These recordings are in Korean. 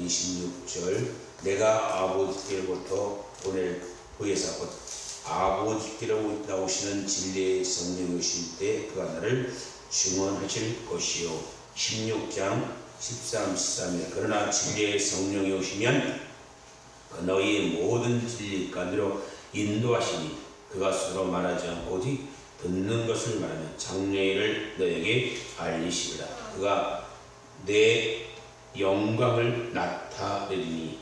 26절 내가 아버지께로부터 보낼 보혜사 곧 아버지께로 나오시는 진리의 성령이 오실 때 그가 나를 증언하실 것이요. 16장 13, 14절 그러나 진리의 성령이 오시면 너희의 모든 진리 가운데로 인도하시니 그가 스스로 말하지 않고 오직 듣는 것을 말하면 장래일을 너에게 알리시리라. 그가 내 영광을 나타내리니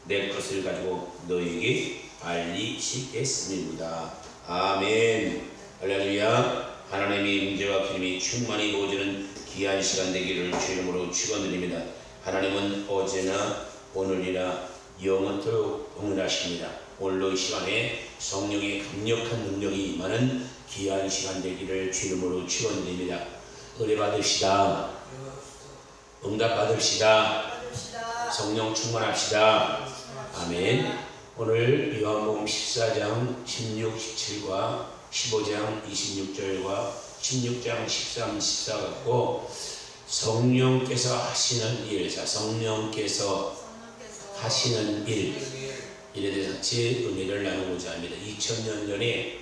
내 것을 가지고 너에게 알리시겠습니다. 아멘. 할렐루야. 하나님의 임재와 기름이 충만히 부어지는 귀한 시간 되기를 주 이름으로 축원드립니다. 하나님은 어제나 오늘이나 영원토록 동일하십니다. 오늘도 이 시간에 성령의 강력한 능력이 임하는 귀한 시간 되기를 주 이름으로 축원드립니다. 은혜 받으시다. 응답 받으시다. 성령 충만합시다. 아멘. 오늘 요한복음 14장 16, 17과 15장 26절과 16장 13, 14 갖고 성령께서 하시는 일, 성령께서 하시는 일에 대해서 같이 은혜를 나누고자 합니다. 2000년 전에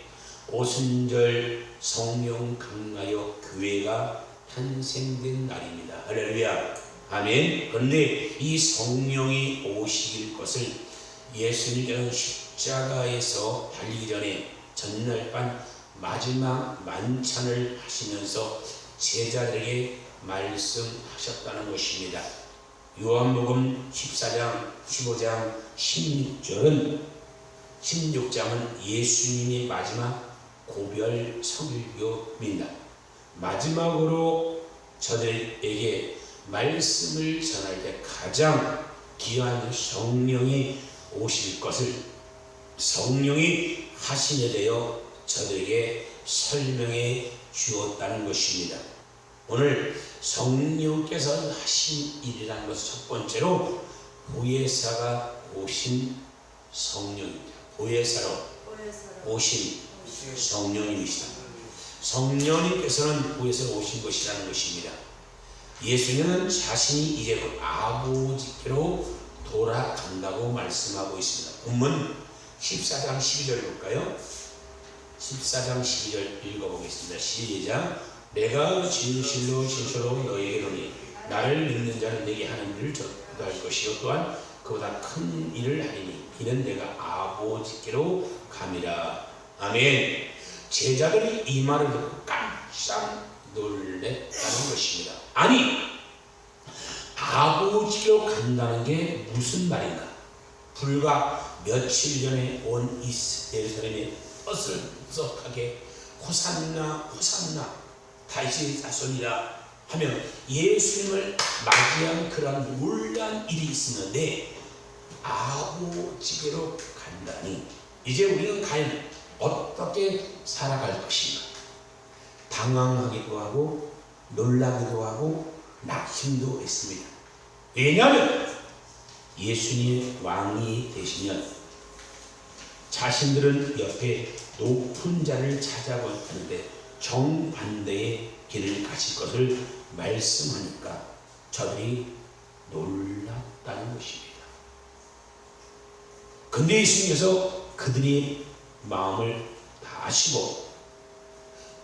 오순절 성령 강가역 교회가 탄생된 날입니다. 할렐루야. 아멘. 그런데 이 성령이 오실 것을 예수님께서는 십자가에서 달리기 전에 전날 밤 마지막 만찬을 하시면서 제자들에게 말씀하셨다는 것입니다. 요한복음 14장, 15장, 16장은 예수님의 마지막 고별 설교입니다. 마지막으로 저들에게 말씀을 전할 때 가장 귀한 성령이 오실 것을 성령이 하신에 대하여 저들에게 설명해 주었다는 것입니다. 오늘 성령께서 하신 일이라는 것은 첫 번째로 보혜사가 오신 성령입니다. 보혜사로 오신 성령님이시다. 성령님께서는 보혜사로 오신 것이라는 것입니다. 예수님은 자신이 이제 곧 아버지께로 돌아간다고 말씀하고 있습니다. 본문 14장 12절 볼까요? 14장 12절 읽어보겠습니다. 시작. 내가 진실로 진실로 너에게 이르노니 나를 믿는 자는 내게 하는 일을 전할 것이요 또한 그보다 큰 일을 하리니 이는 내가 아버지께로 감이라. 아멘. 제자들이 이 말을 듣고 깜짝 놀랬다는 것입니다. 아니 아버지께로 간다는 게 무슨 말인가? 불과 며칠 전에 온 예루살렘에 떠들썩하게 호산나 호산나 다윗의 자손이라 하며 예수님을 맞이한 그런 놀란 일이 있었는데 아버지께로 간다니 이제 우리는 과연 어떻게 살아갈 것인가? 당황하기도 하고 놀라기도 하고 낙심도 했습니다. 왜냐하면 예수님이 왕이 되시면 자신들은 옆에 높은 자를 찾아볼 텐데 정반대의 길을 가실 것을 말씀하니까 저들이 놀랐다는 것입니다. 근데 예수님께서 그들의 마음을 다 아시고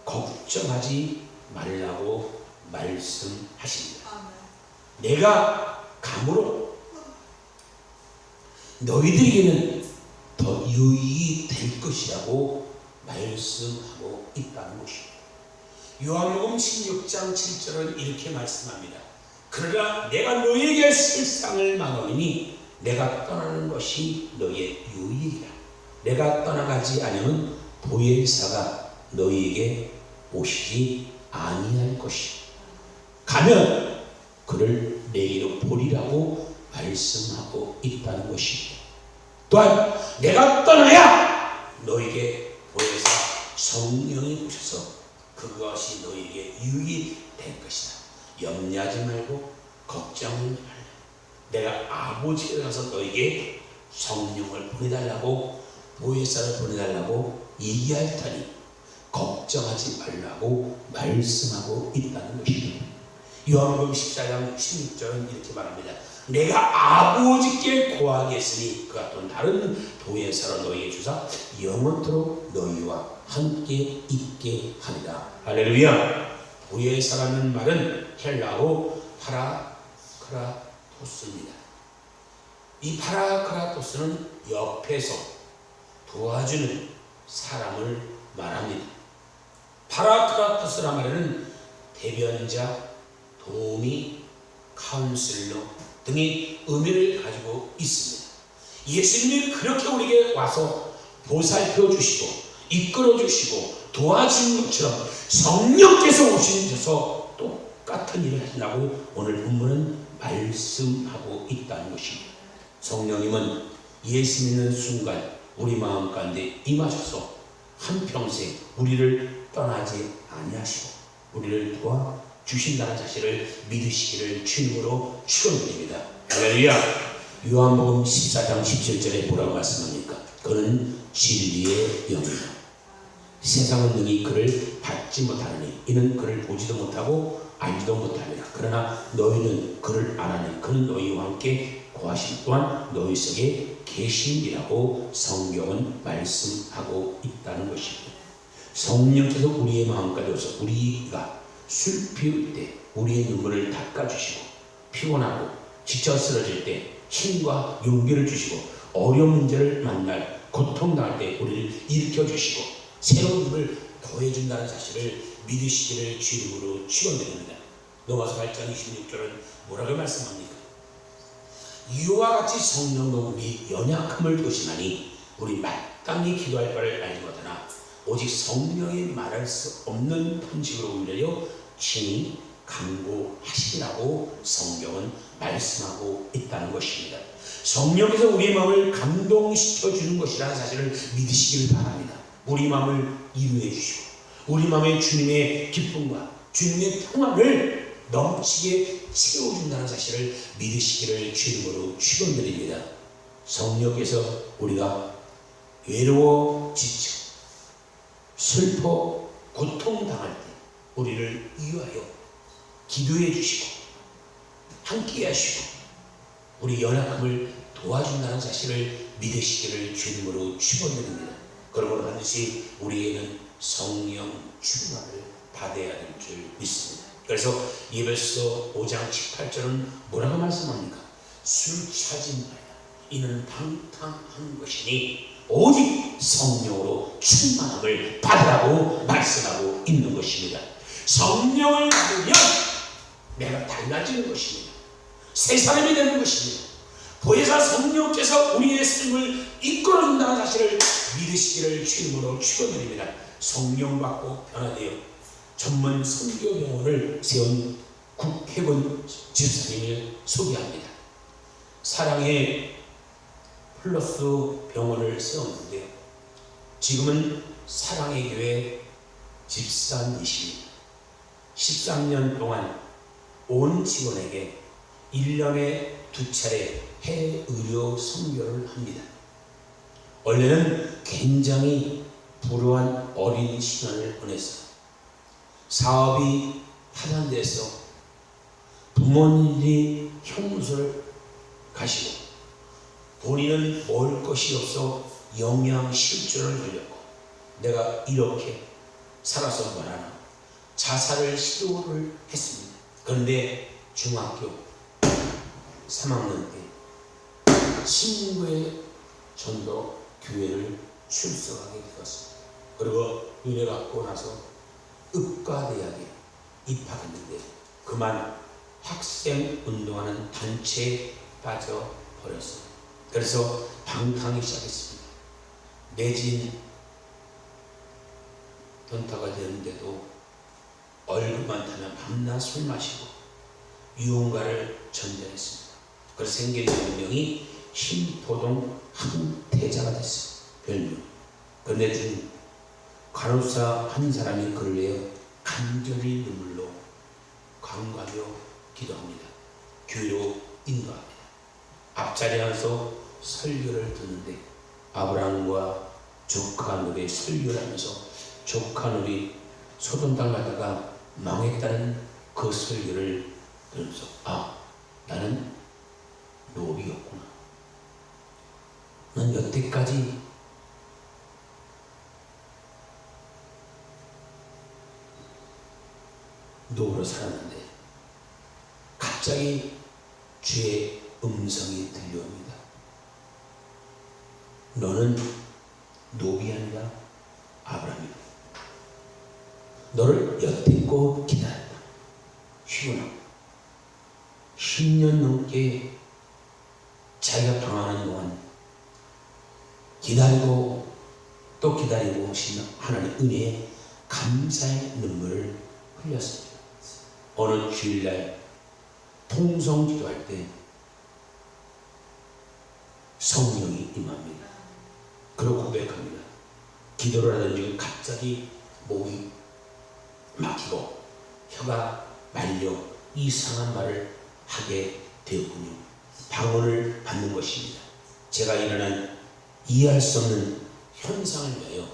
걱정하지 말라고 말씀하십니다. 내가 감으로 너희들에게는 더 유익이 될 것이라고 말씀하고 있다는 것입니다. 요한복음 16장 7절은 이렇게 말씀합니다. 그러나 내가 너희에게 실상을 말하노니 내가 떠나는 것이 너희의 유익이라. 내가 떠나가지 않으면 보혜사가 너희에게 오시지 아니할 것이다. 가면 그를 내게로 보리라고 말씀하고 있다는 것입니다. 또한 내가 떠나야 너희에게 보혜사 성령이 오셔서 그것이 너희에게 유익이 될 것이다. 염려하지 말고 걱정을 말라. 내가 아버지께 가서 너희에게 성령을 보내달라고 보혜사를 보내달라고 얘기할 테니 걱정하지 말라고 말씀하고 있다는 것입니다. 요한복음 14장 16절은 이렇게 말합니다. 내가 아버지께 고하겠으니 그가 또 다른 보혜사로 너희에게 주사 영원토록 너희와 함께 있게 하리라. 할렐루야. 보혜사라는 말은 헬라어 파라크라토스입니다. 이 파라크라토스는 옆에서 도와주는 사람을 말합니다. 파라크라토스란 말에는 대변자, 도우미, 카운슬러 등의 의미를 가지고 있습니다. 예수님이 그렇게 우리에게 와서 보살펴 주시고 이끌어 주시고 도와주는 것처럼 성령께서 오셔서 똑같은 일을 하신다고 오늘 본문은 말씀하고 있다는 것입니다. 성령님은 예수 믿는 순간 우리 마음 가운데 임하셔서 한평생 우리를 떠나지 아니하시고 우리를 도와주신다는 사실을 믿으시기를 주님으로 축원드립니다. 할렐루야. 요한복음 14장 17절에 뭐라고 말씀합니까? 그는 진리의 영이다. 세상은 능히 그를 받지 못하느니 이는 그를 보지도 못하고 알지도 못하리라. 그러나 너희는 그를 아나니 그는 너희와 함께 고하심 또한 너희 속에 계시니라고 성경은 말씀하고 있다는 것입니다. 성령께서 우리의 마음까지 오셔서 우리가 슬피울 때 우리의 눈물을 닦아주시고 피곤하고 지쳐 쓰러질 때 힘과 용기를 주시고 어려운 문제를 만날 고통당할 때 우리를 일으켜주시고 새로운 힘을 더해준다는 사실을 믿으시기를 주님으로 축원드립니다. 로마서 8장 26절은 뭐라고 말씀합니까? 이와 같이 성령도 우리 연약함을 도시나니 우리 마땅히 기도할 바를 알지 못하나 오직 성령이 말할 수 없는 편식으로 울려 친히 간구하시라고 성경은 말씀하고 있다는 것입니다. 성령께서 우리의 마음을 감동시켜 주는 것이라는 사실을 믿으시길 바랍니다. 우리 마음을 이루해 주시고 우리 마음에 주님의 기쁨과 주님의 평안을 넘치게 채워준다는 사실을 믿으시기를 주님으로 축원드립니다. 성령께서 우리가 외로워 지쳐 슬퍼 고통당할 때 우리를 위하여 기도해 주시고 함께 하시고 우리 연약함을 도와준다는 사실을 믿으시기를 주님으로 축원드립니다. 그러므로 반드시 우리에게는 성령 충만을 받아야 될 줄 믿습니다. 그래서 예배서 5장 18절은 뭐라고 말씀합니까? 술 취하지 말라. 이는 방탕한 것이니 오직 성령으로 충만함을 받으라고 말씀하고 있는 것입니다. 성령을 받으면 내가 달라지는 것입니다. 새 사람이 되는 것입니다. 보혜사 성령께서 우리의 삶을 이끌어준다는 사실을 믿으시기를 주님으로 축원드립니다. 성령 받고 변화되어 전문 선교병원을 세운 국회군 집사님을 소개합니다. 사랑의 플러스 병원을 세웠는데요. 지금은 사랑의 교회 집사님이십니다. 13년 동안 온 직원에게 1년에 2차례 해외 의료 선교를 합니다. 원래는 굉장히 불우한 어린 시년을 보냈어요. 사업이 파산돼서 부모님이 형무소를 가시고 본인은 먹을 것이 없어 영양실조를 걸렸고 내가 이렇게 살아서 뭐라나 자살을 시도를 했습니다. 그런데 중학교 3학년 때 친구의 전도 교회를 출석하게 되었습니다. 그리고 은혜 받고 나서 의과대학에 입학했는데 그만 학생 운동하는 단체에 빠져버렸어요. 그래서 방탕하기 시작했습니다. 매진 돈타가 되는데도 얼굴만 타면 밤낮 술 마시고 유흥가를 전전했습니다. 그래서 생긴 별명이 신포동 항태자가 됐어요. 별명. 그런데 중 간호사 한 사람이 그를 위해 간절히 눈물로 간구하며 기도합니다. 교회로 인도합니다. 앞자리에 앉아서 설교를 듣는데 아브라함과 조카 노비 설교를 하면서 조카 노비 소돔 당하다가 망했다는 그 설교를 들으면서 나는 노비였구나. 넌 여태까지 노로 살았는데 갑자기 주의 음성이 들려옵니다. 너는 노비 아니라 아브라함이다. 너를 여태껏 기다렸다. 쉬구나. 10년 넘게 자기가 방황하는 동안 기다리고 또 기다리고 하나님의 은혜에 감사의 눈물을 흘렸습니다. 어느 주일날 통성 기도할 때 성령이 임합니다. 그리고 고백합니다. 기도를 하던 중에 갑자기 목이 막히고 혀가 말려 이상한 말을 하게 되었군요. 방언을 받는 것입니다. 제가 일어난 이해할 수 없는 현상을 위하여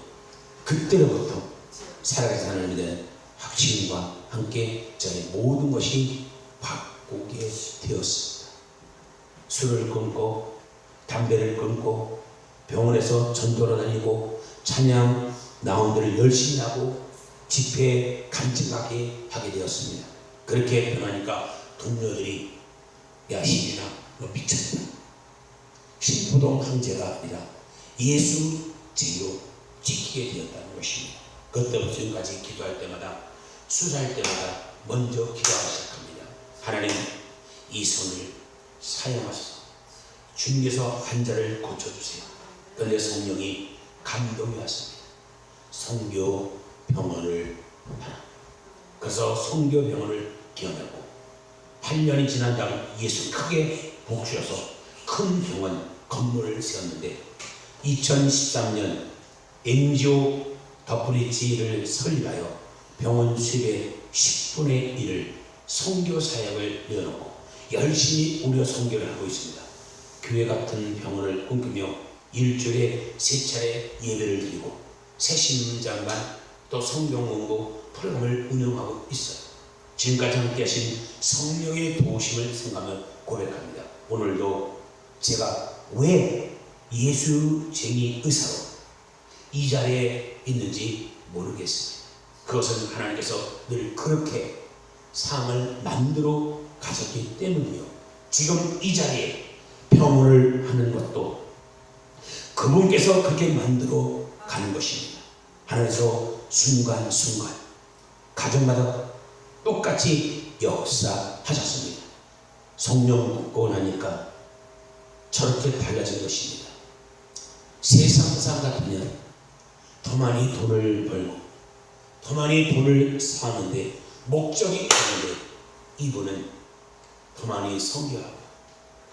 그때로부터 살아계신 하나님에 대한 확신과 함께 저의 모든 것이 바꾸게 되었습니다. 술을 끊고 담배를 끊고 병원에서 전도를 다니고 찬양 나온들을 열심히 하고 집회에 간직하게 하게 되었습니다. 그렇게 변하니까 동료들이 야 시인아 너 미쳤다. 신부동 황제가 아니라 예수 제로 지키게 되었다는 것입니다. 그때부터 지금까지 기도할 때마다 수사할 때마다 먼저 기도하기 시작합니다. 하나님 이 손을 사용하소서. 주님께서 환자를 고쳐주세요. 그런데 성령이 감동이 왔습니다. 성교 병원을 하나. 그래서 성교 병원을 기원하고 8년이 지난 다음 예수 크게 복주셔서 큰 병원 건물을 세웠는데 2013년 NGO 더브리지를 설립하여 병원 수입의 10분의 1을 선교 사역을 내어놓고 열심히 우려 선교를 하고 있습니다. 교회 같은 병원을 꿈꾸며 일주일에 3차례 예배를 드리고 새신자만 또 성경 공부 프로그램을 운영하고 있어요. 지금까지 함께 하신 성령의 도우심을 생각하며 고백합니다. 오늘도 제가 왜 예수쟁이 의사로 이 자리에 있는지 모르겠습니다. 그것은 하나님께서 늘 그렇게 삶을 만들어 가셨기 때문이요. 지금 이 자리에 병원을 하는 것도 그분께서 그렇게 만들어 가는 것입니다. 하나님께서 순간순간 가정마다 똑같이 역사하셨습니다. 성령 받고 나니까 저렇게 달라진 것입니다. 세상 사람 같으면 더 많이 돈을 벌고 더 많이 돈을 쌓았는데 목적이 있는데 이분은 더 많이 섬겨하고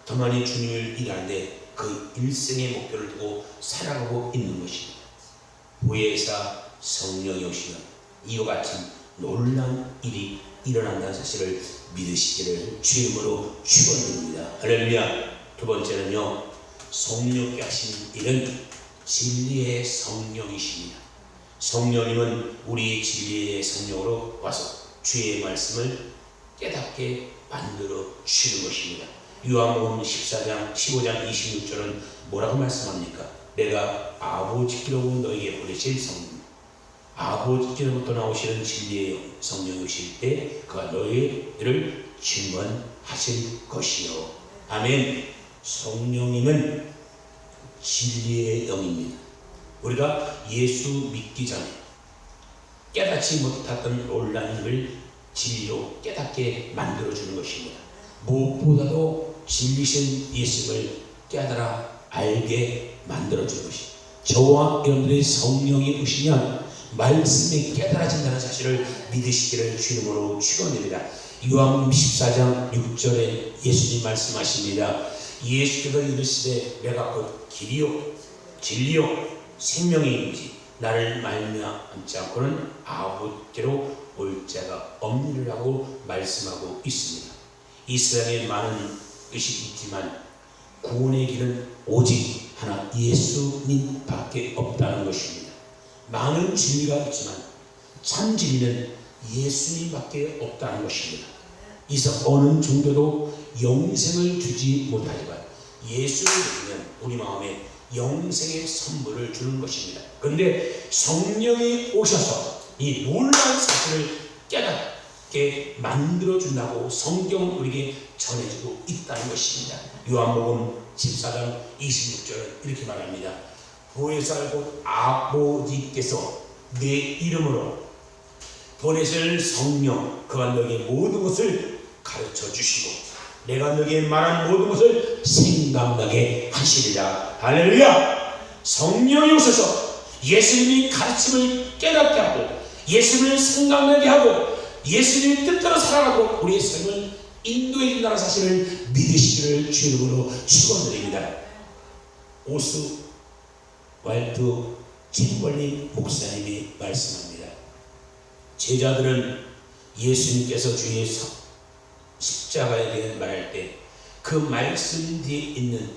더 많이 주님을 일하는데 그 일생의 목표를 두고 살아가고 있는 것입니다. 보혜사 성령이 오시면 이와 같은 놀라운 일이 일어난다는 사실을 믿으시기를 주의 이름으로 축원드립니다. 할렐루야. 두 번째는요, 성령께 하신 일은 진리의 성령이십니다. 성령님은 우리 진리의 성령으로 와서 주의 말씀을 깨닫게 만들어 주시는 것입니다. 요한복음 14장 15장 26절은 뭐라고 말씀합니까? 내가 아버지께로부터 너희에게 보내실 성령, 아버지께로부터 나오시는 진리의 성령이 오실 때 그가 너희를 증언하실 것이요. 아멘. 성령님은 진리의 영입니다. 우리가 예수 믿기 전에 깨닫지 못했던 놀라운 힘을 진리로 깨닫게 만들어주는 것입니다. 무엇보다도 진리신 예수를 깨달아 알게 만들어주는 것입니다. 저와 여러분들의 성령이 오시면 말씀이 깨달아진다는 사실을 믿으시기를 주님으로 축원드립니다. 요한복음 14장 6절에 예수님 말씀하십니다. 예수께서 이르시되 내가 곧 길이요 진리요 생명이인지 나를 말미암지 않고는 아버지께로 올 자가 없느니라고 말씀하고 있습니다. 이 세상에 많은 의식이 있지만 구원의 길은 오직 하나 예수님 밖에 없다는 것입니다. 많은 진리가 있지만 참 진리는 예수님 밖에 없다는 것입니다. 이서 어느 정도도 영생을 주지 못하지만 예수를 믿으면 우리 마음에 영생의 선물을 주는 것입니다. 그런데 성령이 오셔서 이 놀라운 사실을 깨닫게 만들어준다고 성경은 우리에게 전해주고 있다는 것입니다. 요한복음 14장 26절은 이렇게 말합니다. 보혜사 곧 아버지께서 내 이름으로 보내실 성령 그가 너에게 모든 것을 가르쳐 주시고 내가 너에게 말한 모든 것을 생각나게 하시리라. 할렐루야. 성령이 오셔서 예수님이 가르침을 깨닫게 하고 예수님을 생각나게 하고 예수님의 뜻대로 살아가도록 우리의 삶을 인도해 준다는 사실을 믿으시기를 주님으로 축원드립니다. 오스 왈트 킴벌리 목사님이 말씀합니다. 제자들은 예수님께서 주의 십자가에 대해 말할 때 그 말씀 뒤에 있는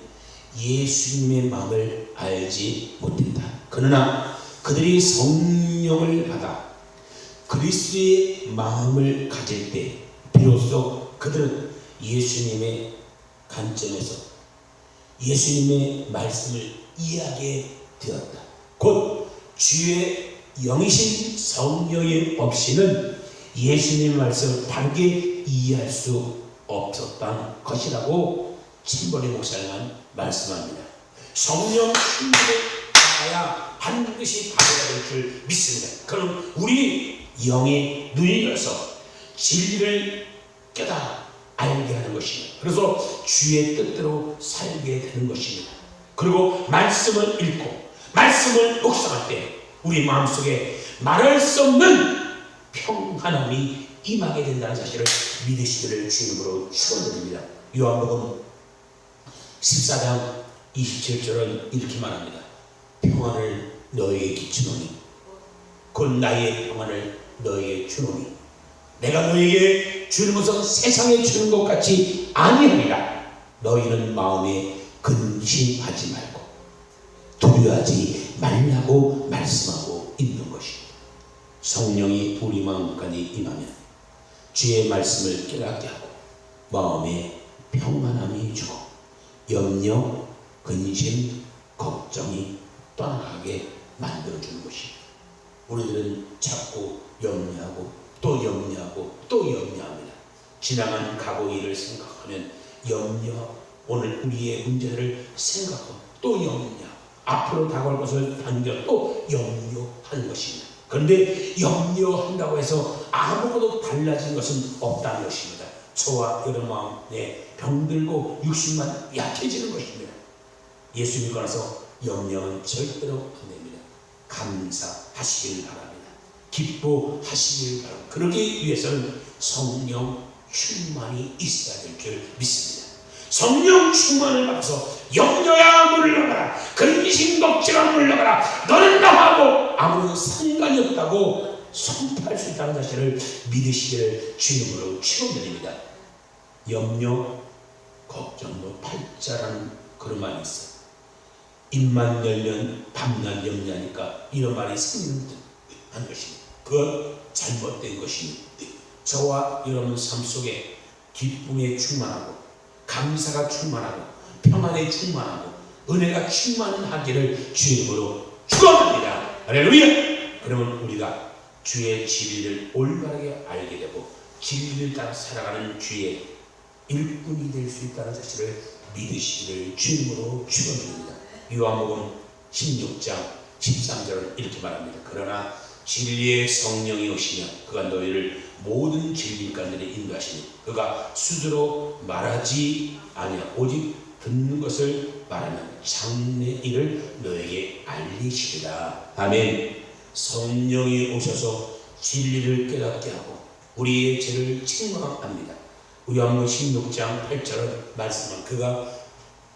예수님의 마음을 알지 못했다. 그러나 그들이 성령을 받아 그리스도의 마음을 가질 때 비로소 그들은 예수님의 관점에서 예수님의 말씀을 이해하게 되었다. 곧 주의 영이신 성령이 없이는 예수님의 말씀을 바르게 이해할 수 없었던 것이라고 킴벌리 목사님은 말씀합니다. 성령 충만에 받아야 반드시 받아야 될 줄 믿습니다. 그럼 우리 영의 눈이 열어서 진리를 깨달아 알게 하는 것입니다. 그래서 주의 뜻대로 살게 되는 것입니다. 그리고 말씀을 읽고 말씀을 묵상할 때 우리 마음속에 말할 수 없는 평안함이 임하게 된다는 사실을 믿으시기를 주님으로 축원드립니다. 요한복음 14장 27절은 이렇게 말합니다. 평안을 너희에게 주노니 곧 나의 평안을 너희에게 주노니 내가 너희에게 주는 것은 세상에 주는 것 같이 아니하리라. 너희는 마음에 근심하지 말고 두려워하지 말라고 말씀하고 있는 것입니다. 성령이 우리 마음까지 임하면 주의 말씀을 깨닫게 하고 마음에 평안함이 주고 염려, 근심, 걱정이 떠나게 만들어주는 것입니다. 우리들은 자꾸 염려하고 또 염려하고 또 염려합니다. 지나간 과거 일을 생각하면 염려, 오늘 우리의 문제를 생각하고 또 염려, 앞으로 다가올 것을 당겨 또 염려하는 것입니다. 그런데 염려한다고 해서 아무것도 달라진 것은 없다는 것입니다. 저와 여러분 마음에 병들고 육신만 약해지는 것입니다. 예수 믿고 나서 염려는 절대로 안 됩니다. 감사하시길 바랍니다. 기뻐하시길 바랍니다. 그러기 위해서는 성령 충만이 있어야 될 줄 믿습니다. 성령 충만을 받아서 염려야 물러가라, 근심 걱정아 물러가라, 너는 나하고 아무런 상관이 없다고 선포할 수 있다는 사실을 믿으시기를 주님으로 축원드립니다. 염려, 걱정도 팔자라는 그런 말이 있어요. 입만 열면 밤낮 염려하니까 이런 말이 생기는 것입니다. 그건 잘못된 것입니다. 저와 여러분 삶 속에 기쁨에 충만하고 감사가 충만하고 평안에 충만하고 은혜가 충만하기를 주님으로 축원합니다. 할렐루야. 그러면 우리가 주의 진리를 올바르게 알게 되고 진리를 따라 살아가는 주의 일꾼이 될 수 있다는 사실을 믿으시기를 주님으로 축원드립니다. 요한복음 16장 13절은 이렇게 말합니다. 그러나 진리의 성령이 오시면 그가 너희를 모든 진리 가운데 인도하시니 그가 스스로 말하지 아니하 오직 듣는 것을 말하면 장래 일을 너에게 알리시리라. 아멘. 성령이 오셔서 진리를 깨닫게 하고 우리의 죄를 책망합니다. 요한복음 16장 8절은 말씀은 그가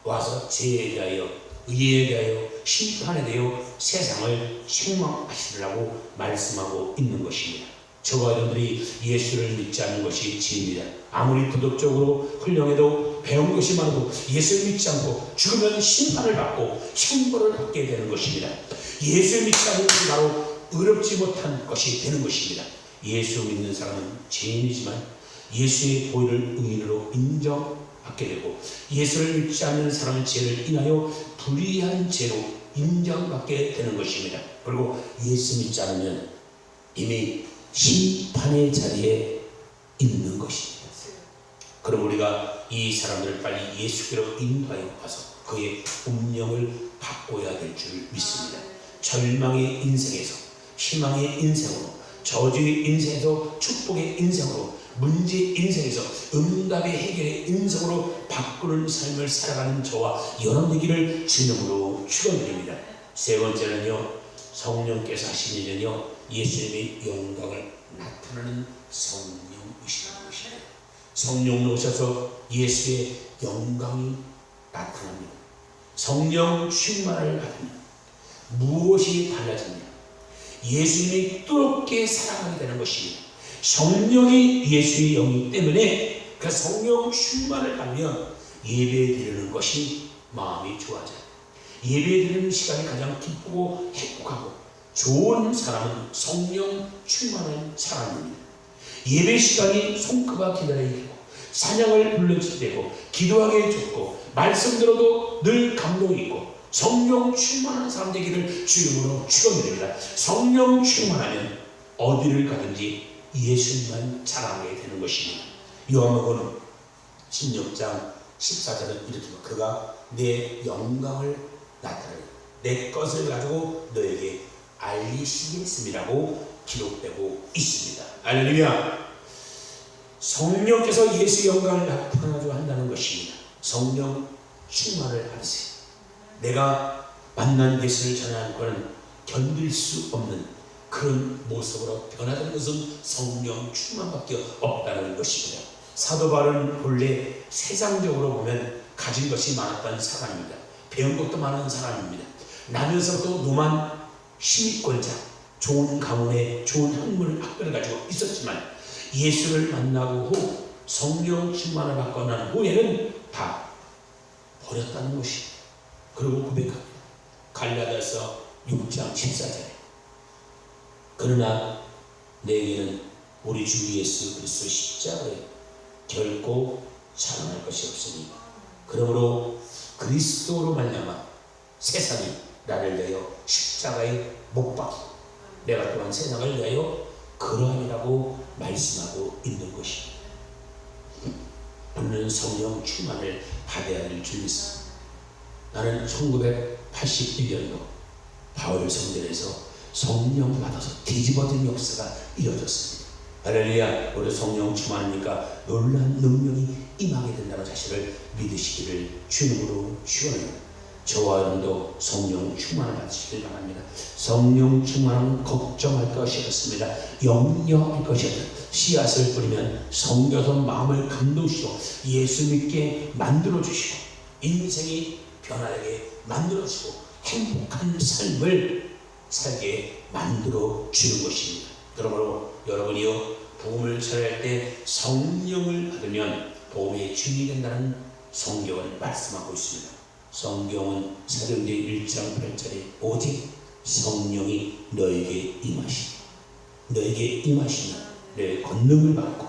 와서 죄에 대하여 의에 대하여 심판에 대하여 세상을 책망하시리라고 말씀하고 있는 것입니다. 저와 여러분들이 예수를 믿지 않는 것이 죄입니다. 아무리 도덕적으로 훌륭해도 배운 것이 많아도 예수를 믿지 않고 죽으면 심판을 받고 형벌을 받게 되는 것입니다. 예수를 믿지 않는 것이 바로 의롭지 못한 것이 되는 것입니다. 예수 믿는 사람은 죄인이지만 예수의 보혈을 의인으로 받게 되고, 예수를 믿지 않는 사람은 죄를 인하여 불의한 죄로 인정받게 되는 것입니다. 그리고 예수 믿지 않으면 이미 심판의 자리에 있는 것입니다. 그럼 우리가 이 사람들을 빨리 예수께로 인도하여 가서 그의 운명을 바꿔야 될 줄 믿습니다. 절망의 인생에서 희망의 인생으로, 저주의 인생에서 축복의 인생으로, 문제 인생에서 응답의 해결의 인생으로 바꾸는 삶을 살아가는 저와 여러분 되기를 주님으로 축원드립니다. 세 번째는요, 성령께서 하신 일은요, 예수님의 영광을 나타내는 성령 오시는 것입니다. 성령 오셔서 예수의 영광이 나타납니다. 성령 충만을 받으면 무엇이 달라집니까? 예수님이 뜨겁게 사랑하게 되는 것입니다. 성령이 예수의 영이기 때문에 그 성령 충만을 받으면 예배드리는 것이 마음이 좋아져요. 예배드리는 시간이 가장 기쁘고 행복하고 좋은 사람은 성령 충만한 사람입니다. 예배 시간이 손꼽아 기다리게 되고, 찬양을 불러주게 되고, 기도하게 좋고, 말씀 들어도 늘 감동이 있고, 성령 충만한 사람 되기를 주님으로 축원드립니다. 성령 충만하면 어디를 가든지 예수님만 자랑하게 되는 것입니다. 요한복음 16장 14절은 이렇게 말합니다. 그가 내 영광을 나타내고 내 것을 가지고 너에게 알리시겠음이라고 기록되고 있습니다. 할렐루야. 성령께서 예수의 영광을 나타나게 한다는 것입니다. 성령 충만을 받으세요. 내가 만난 예수를 전하는 것은 견딜 수 없는 그런 모습으로 변화되는 것은 성령 충만밖에 없다는 것입니다. 사도 바울은 본래 세상적으로 보면 가진 것이 많았던 사람입니다. 배운 것도 많은 사람입니다. 나면서도 노만 시민권자, 좋은 가문에 좋은 학벌을 가지고 있었지만 예수를 만나고 후 성령 충만을 받고 난 후에는 다 버렸다는 것입니다. 그리고 고백합니다. 갈라디아서 6장 14절에 그러나 내게는 우리 주 예수 그리스도 십자가에 결코 자랑할 것이 없으니 그러므로 그리스도로 말미암아 세상이 나를 위하여 십자가에 못 박히고 내가 또한 세상을 위하여 그러함이라고 말씀하고 있는 것입니다. 우리는 성령 충만을 받아야 할 줄 믿습니다. 나는 1981년도 바울 성전에서 성령 받아서 뒤집어진 역사가 이루어졌습니다. 할렐루야. 우리 성령 충만하니까 놀라운 능력이 임하게 된다는 사실을 믿으시기를 주님으로 축원합니다. 저와 여러분도 성령 충만을 받으시길 바랍니다. 성령 충만은 걱정할 것이 없습니다. 염려할 것이 없다. 씨앗을 뿌리면 성겨서 마음을 감동시키고 예수 믿게 만들어주시고 인생이 변화되게 만들어주시고 행복한 삶을 살게 만들어주는 것입니다. 그러므로 여러분이요 복음을 전할 때 성령을 받으면 복음의 주인이 된다는 성경은 말씀하고 있습니다. 성경은 사도행전 1장 8절에 오직 성령이 너에게 임하시면 너의 권능을 받고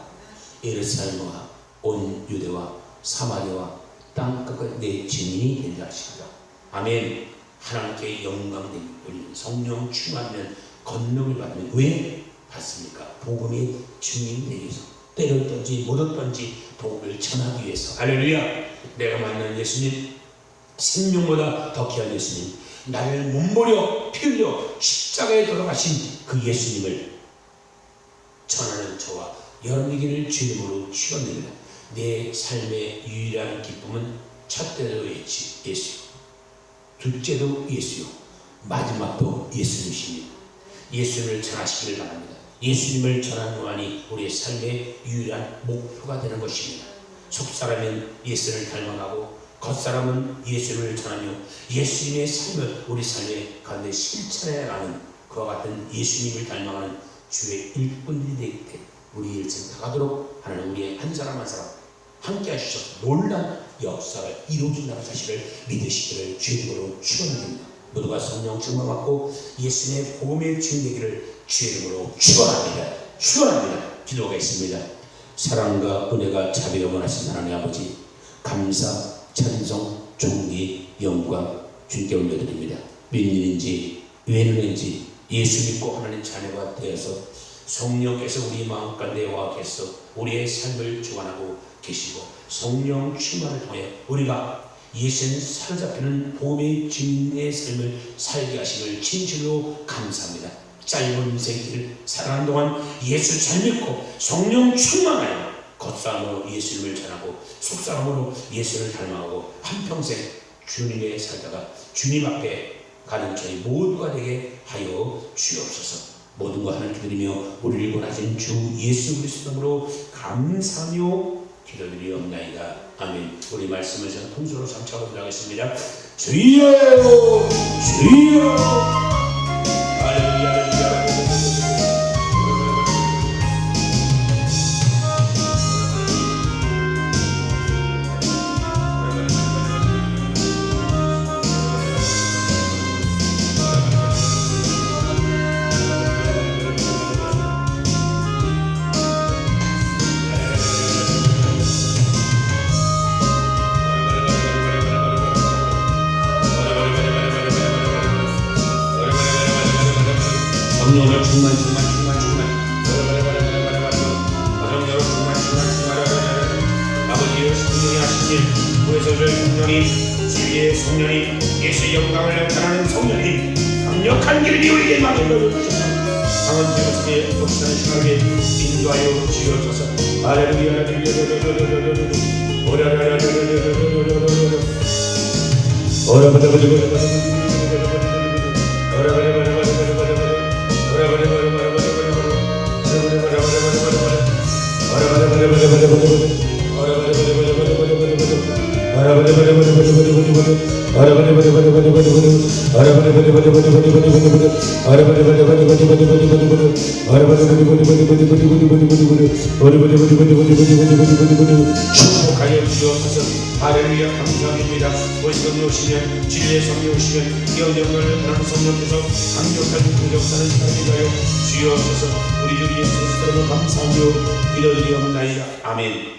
예루살렘과 온 유대와 사마리아와 땅끝까지 내 증인이 된다 하시더라. 아멘. 하나님께 영광 되는 성령 충만하면 권능을 받으면 왜 받습니까? 복음의 증인 되기 위해서 때를 던지 못 얻던지 복음을 전하기 위해서. 할렐루야. 내가 만난 예수님 생명보다 더 귀한 예수님, 나를 몸버려 피 흘려 십자가에 돌아가신 그 예수님을 전하는 저와 여러분에게를 주님으로 축원드립니다. 내 삶의 유일한 기쁨은 첫째도 예수요, 둘째도 예수요, 마지막도 예수님이십니다. 예수님을 전하시기를 바랍니다. 예수님을 전하는 것만이 우리의 삶의 유일한 목표가 되는 것입니다. 속사람은 예수를 닮아가고 겉사람은 예수를 전하며 예수님의 삶을 우리 삶의 가운데 실천해가는 그와 같은 예수님을 닮아가는 주의 일꾼들이 되기 때문에 우리 일생 다가도록 하나님 우리의 한 사람 한 사람 함께 하시셔서 놀란 역사가 이루어진다는 사실을 믿으시기를 주님으로 축원드립니다. 모두가 성령 충만 받고 예수님의 복음의 주인 되기를 주님으로 축원합니다. 기도가 있습니다. 사랑과 은혜가 자비가 원하신 하나님 아버지, 감사, 찬송, 존귀, 영광 주님께 올려드립니다. 웬일인지 웬일인지 예수 믿고 하나님 자녀가 되어서 성령께서 우리 마음 가운데 와 계셔 우리의 삶을 주관하고 계시고 성령 충만을 통해 우리가 예수님 사로잡히는 복음의 증인의 삶을 살게 하심을 진실로 감사합니다. 짧은 생길 살아가는 동안 예수 잘 믿고 성령 충만하여 겉사람으로 예수님을 전하고 속사람으로 예수를 닮아가고 한평생 주님의 살다가 주님 앞에 가는 저희 모두가 되게 하여 주옵소서. 모든 거 하나님께 드리며 우리를 구원하신 주 예수 그리스도로 감사하며 기도드리옵나이다. 아멘. 우리 말씀을 저는 통수로 삼차고 들어가겠습니다. 주여 주여 할렐루야. 성령으로 충만 성령으로 충만 아버지의 성령이 하신 일 구해서를 성령이 주의 성령이 예수의 영광을 나타내는 성령이 강력한 길이 우리에게 막을 주셔서 강한 제국의 독사의 신앙에 인도하여 주옵소서. 할렐루야. 축복하여 주옵소서. 할렐루야. 감사합니다. 오시면 오시면 진리의 성령 오시면 영영을 하나님 성령께서 강력한 공격사를 사랑하여 주옵소서. 우리 주 예수 그리스도로 감사하며 기도드리옵나이다. 아멘.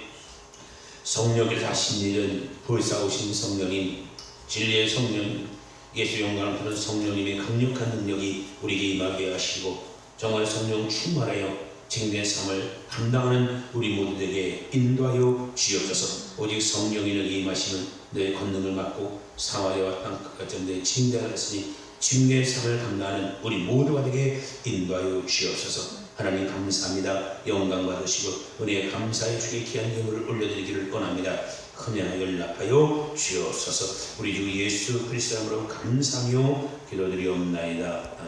성령께서 하신 일은 불사 오신 성령님 진리의 성령 예수 영광을 받은 성령님의 강력한 능력이 우리에게 임하게 하시고 정말 성령 충만하여 쟁된 삶을 감당하는 우리 모두에게 인도하여 주옵소서. 오직 성령이 너에게 임하시면 너의 권능을 맡고 사마리아와 땅 끝까지 내 징대를 했으니 징대의 삶을 감당하는 우리 모두가 되게 인도하여 주옵소서. 하나님 감사합니다. 영광 받으시고 은혜에 감사의 주의 귀한 예물을 올려드리기를 원합니다. 큰양을 연락하여 주옵소서. 우리 주 예수 그리스도로 감사하며 기도드리옵나이다.